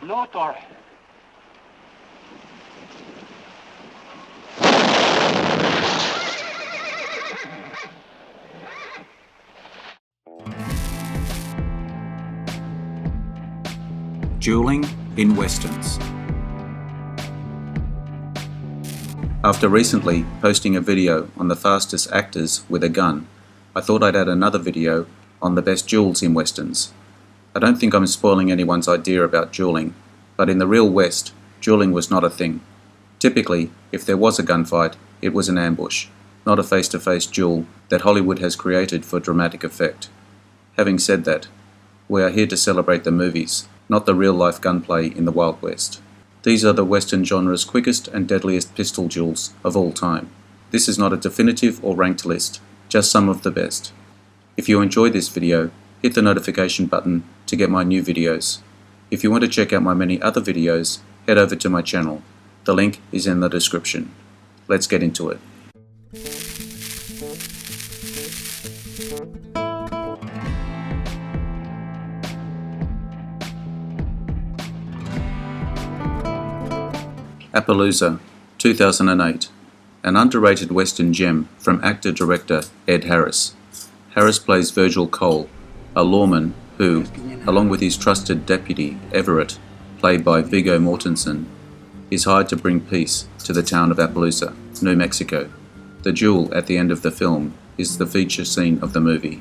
No, Tor. Dueling in Westerns. After recently posting a video on the fastest actors with a gun, I thought I'd add another video on the best duels in Westerns. I don't think I'm spoiling anyone's idea about dueling, but in the real West, dueling was not a thing. Typically, if there was a gunfight, it was an ambush, not a face-to-face duel that Hollywood has created for dramatic effect. Having said that, we are here to celebrate the movies, not the real-life gunplay in the Wild West. These are the Western genre's quickest and deadliest pistol duels of all time. This is not a definitive or ranked list, just some of the best. If you enjoyed this video, hit the notification button to get my new videos. If you want to check out my many other videos, head over to my channel. The link is in the description. Let's get into it. Appaloosa, 2008. An underrated Western gem from actor-director Ed Harris. Harris plays Virgil Cole, a lawman who, along with his trusted deputy Everett, played by Viggo Mortensen, is hired to bring peace to the town of Appaloosa, New Mexico. The duel at the end of the film is the feature scene of the movie,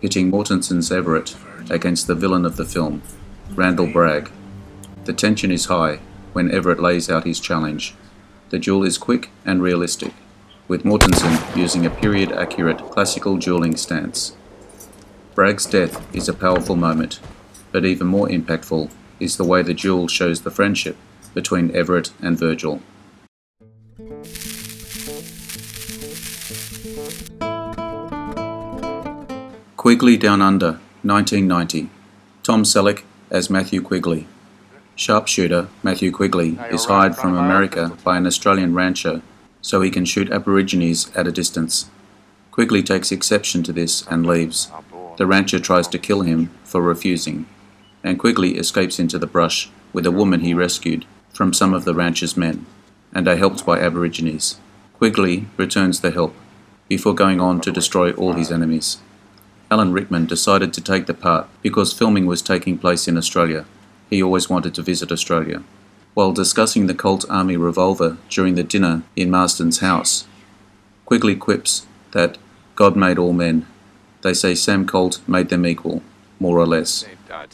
pitting Mortensen's Everett against the villain of the film, Randall Bragg. The tension is high when Everett lays out his challenge. The duel is quick and realistic, with Mortensen using a period-accurate classical dueling stance. Bragg's death is a powerful moment, but even more impactful is the way the duel shows the friendship between Everett and Virgil. Quigley Down Under, 1990. Tom Selleck as Matthew Quigley. Sharpshooter Matthew Quigley is hired from America by an Australian rancher so he can shoot Aborigines at a distance. Quigley takes exception to this and leaves. The rancher tries to kill him for refusing, and Quigley escapes into the brush with a woman he rescued from some of the rancher's men, and are helped by Aborigines. Quigley returns the help, before going on to destroy all his enemies. Alan Rickman decided to take the part because filming was taking place in Australia. He always wanted to visit Australia. While discussing the Colt Army revolver during the dinner in Marston's house, Quigley quips that God made all men. They say Sam Colt made them equal, more or less.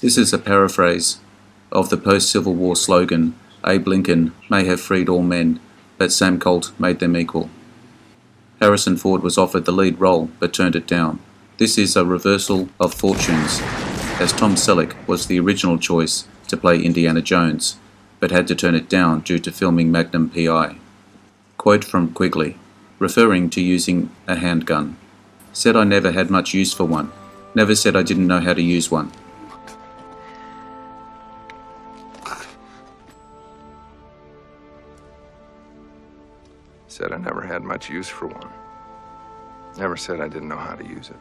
This is a paraphrase of the post-Civil War slogan, Abe Lincoln may have freed all men, but Sam Colt made them equal. Harrison Ford was offered the lead role but turned it down. This is a reversal of fortunes, as Tom Selleck was the original choice to play Indiana Jones, but had to turn it down due to filming Magnum P.I. Quote from Quigley, referring to using a handgun. Said I never had much use for one. Never said I didn't know how to use one. Said I never had much use for one. Never said I didn't know how to use it.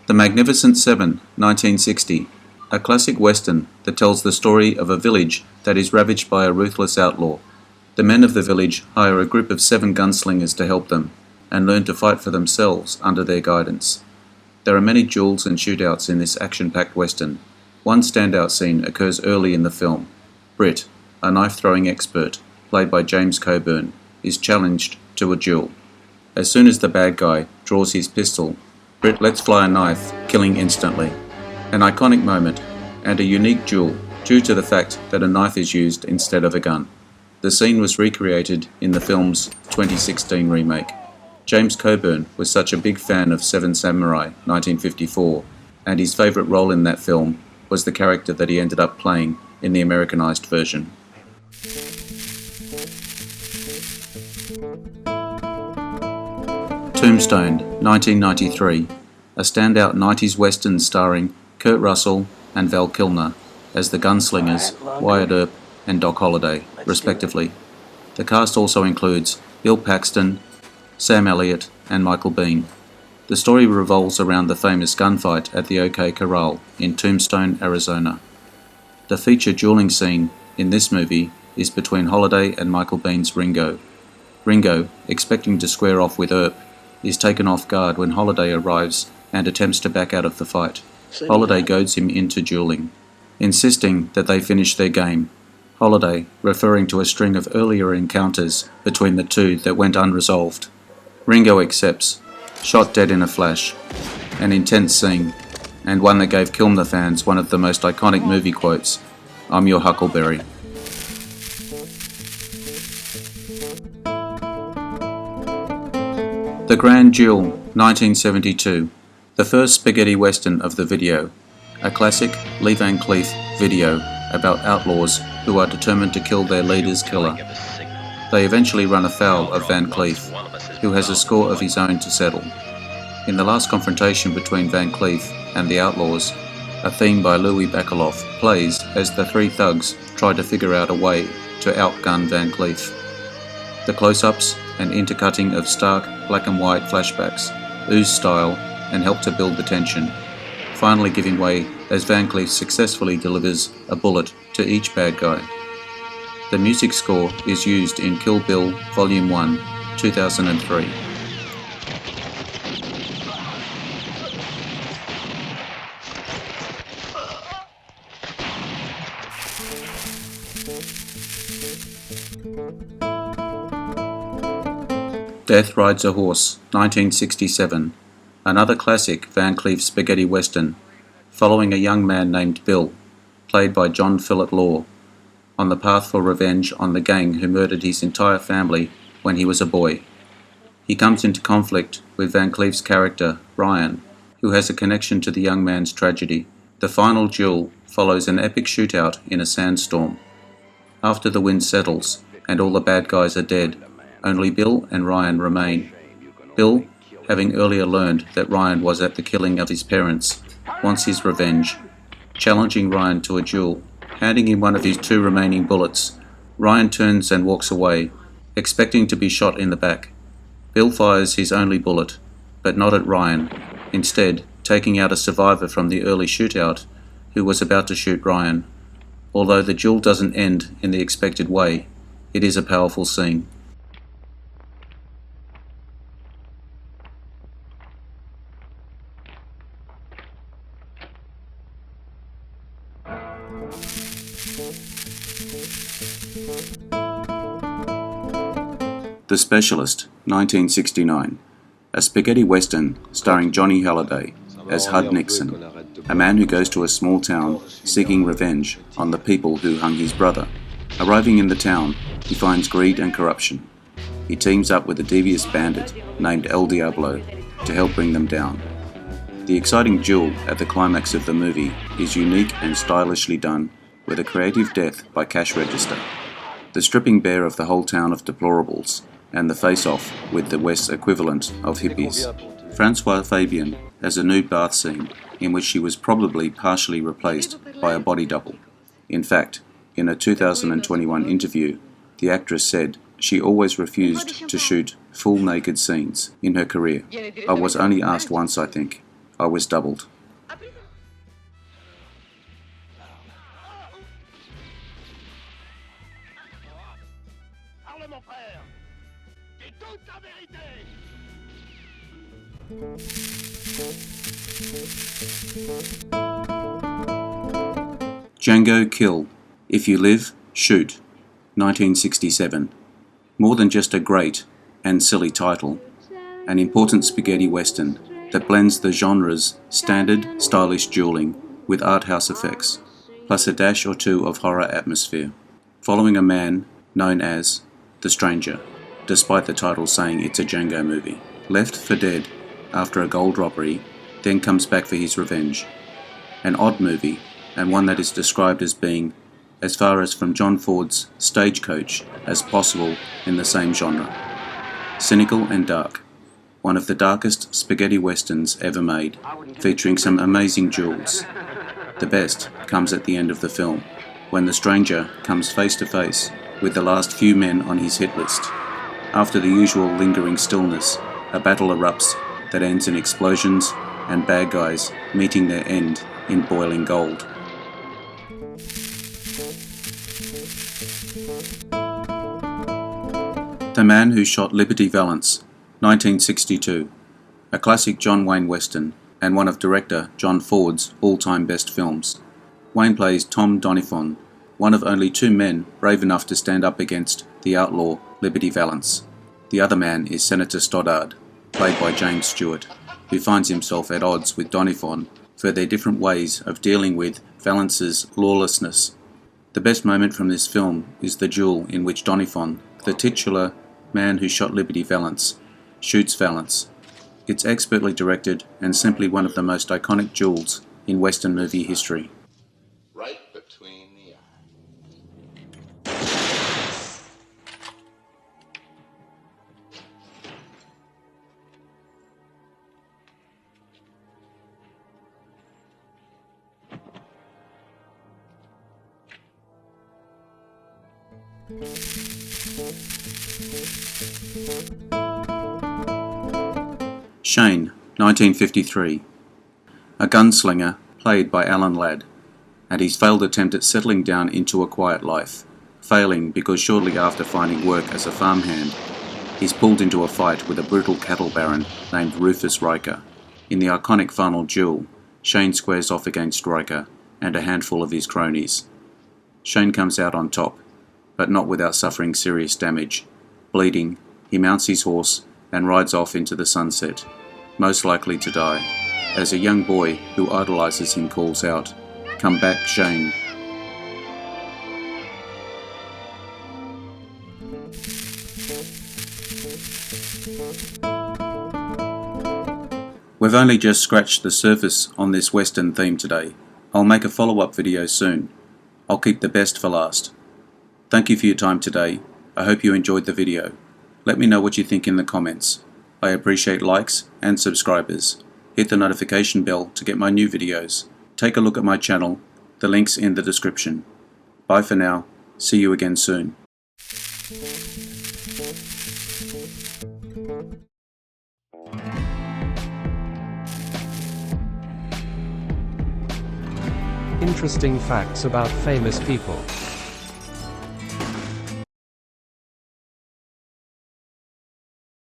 The Magnificent Seven, 1960. A classic western that tells the story of a village that is ravaged by a ruthless outlaw. The men of the village hire a group of 7 gunslingers to help them, and learn to fight for themselves under their guidance. There are many duels and shootouts in this action-packed western. One standout scene occurs early in the film. Britt, a knife-throwing expert, played by James Coburn, is challenged to a duel. As soon as the bad guy draws his pistol, Britt lets fly a knife, killing instantly. An iconic moment, and a unique duel, due to the fact that a knife is used instead of a gun. The scene was recreated in the film's 2016 remake. James Coburn was such a big fan of Seven Samurai, 1954, and his favourite role in that film was the character that he ended up playing in the Americanized version. Tombstone, 1993, a standout 90s western starring Kurt Russell and Val Kilmer as the gunslingers Wyatt Earp and Doc Holliday, respectively. The cast also includes Bill Paxton, Sam Elliott, and Michael Biehn. The story revolves around the famous gunfight at the OK Corral in Tombstone, Arizona. The feature dueling scene in this movie is between Holiday and Michael Biehn's Ringo. Ringo, expecting to square off with Earp, is taken off guard when Holiday arrives and attempts to back out of the fight. Holiday goads him into dueling, insisting that they finish their game. Holiday, referring to a string of earlier encounters between the two that went unresolved. Ringo accepts, shot dead in a flash. An intense scene, and one that gave Kilmer fans one of the most iconic movie quotes, "I'm your Huckleberry." The Grand Duel, 1972, the first spaghetti western of the video, a classic Lee Van Cleef video about outlaws who are determined to kill their leader's killer. They eventually run afoul of Van Cleef, who has a score of his own to settle. In the last confrontation between Van Cleef and the outlaws, a theme by Louis Bacalov plays as the three thugs try to figure out a way to outgun Van Cleef. The close-ups and intercutting of stark black and white flashbacks ooze style and help to build the tension, finally giving way as Van Cleef successfully delivers a bullet to each bad guy. The music score is used in Kill Bill Volume 1, 2003. Death Rides a Horse, 1967, another classic Van Cleef spaghetti western, following a young man named Bill, played by John Philip Law, on the path for revenge on the gang who murdered his entire family when he was a boy. He comes into conflict with Van Cleef's character, Ryan, who has a connection to the young man's tragedy. The final duel follows an epic shootout in a sandstorm. After the wind settles and all the bad guys are dead, only Bill and Ryan remain. Bill, having earlier learned that Ryan was at the killing of his parents, wants his revenge, challenging Ryan to a duel. Handing him one of his two remaining bullets, Ryan turns and walks away, expecting to be shot in the back. Bill fires his only bullet, but not at Ryan, instead taking out a survivor from the early shootout who was about to shoot Ryan. Although the duel doesn't end in the expected way, it is a powerful scene. The Specialist, 1969, a spaghetti western starring Johnny Halliday as Hud Nixon, a man who goes to a small town seeking revenge on the people who hung his brother. Arriving in the town, he finds greed and corruption. He teams up with a devious bandit named El Diablo to help bring them down. The exciting duel at the climax of the movie is unique and stylishly done, with a creative death by cash register, the stripping bare of the whole town of deplorables, and the face-off with the West's equivalent of hippies. Francois Fabian has a nude bath scene in which she was probably partially replaced by a body double. In fact, in a 2021 interview, the actress said she always refused to shoot full naked scenes in her career. "I was only asked once, I think. I was doubled." Django Kill, If You Live, Shoot, 1967. More than just a great and silly title, an important spaghetti western that blends the genre's standard, stylish dueling with art house effects, plus a dash or two of horror atmosphere, following a man known as The Stranger, despite the title saying it's a Django movie. Left for dead after a gold robbery, then comes back for his revenge. An odd movie, and one that is described as being as far as from John Ford's Stagecoach as possible in the same genre. Cynical and dark, one of the darkest spaghetti westerns ever made, featuring some amazing duels. The best comes at the end of the film, when the stranger comes face to face with the last few men on his hit list. After the usual lingering stillness, a battle erupts that ends in explosions and bad guys meeting their end in boiling gold. The Man Who Shot Liberty Valance, 1962, a classic John Wayne Western and one of director John Ford's all-time best films. Wayne plays Tom Doniphan, one of only two men brave enough to stand up against the outlaw Liberty Valance. The other man is Senator Stoddard, played by James Stewart, who finds himself at odds with Doniphan for their different ways of dealing with Valance's lawlessness. The best moment from this film is the duel in which Doniphan, the titular man who shot Liberty Valance, shoots Valance. It's expertly directed and simply one of the most iconic duels in Western movie history. Right between the eyes. Shane, 1953. A gunslinger played by Alan Ladd, and his failed attempt at settling down into a quiet life, failing because shortly after finding work as a farmhand, he's pulled into a fight with a brutal cattle baron named Rufus Riker. In the iconic final duel, Shane squares off against Riker and a handful of his cronies. Shane comes out on top, but not without suffering serious damage. Bleeding, he mounts his horse and rides off into the sunset, most likely to die, as a young boy who idolizes him calls out, "Come back, Shane." We've only just scratched the surface on this Western theme today. I'll make a follow-up video soon. I'll keep the best for last. Thank you for your time today. I hope you enjoyed the video. Let me know what you think in the comments. I appreciate likes and subscribers. Hit the notification bell to get my new videos. Take a look at my channel. The link's in the description. Bye for now. See you again soon. Interesting facts about famous people.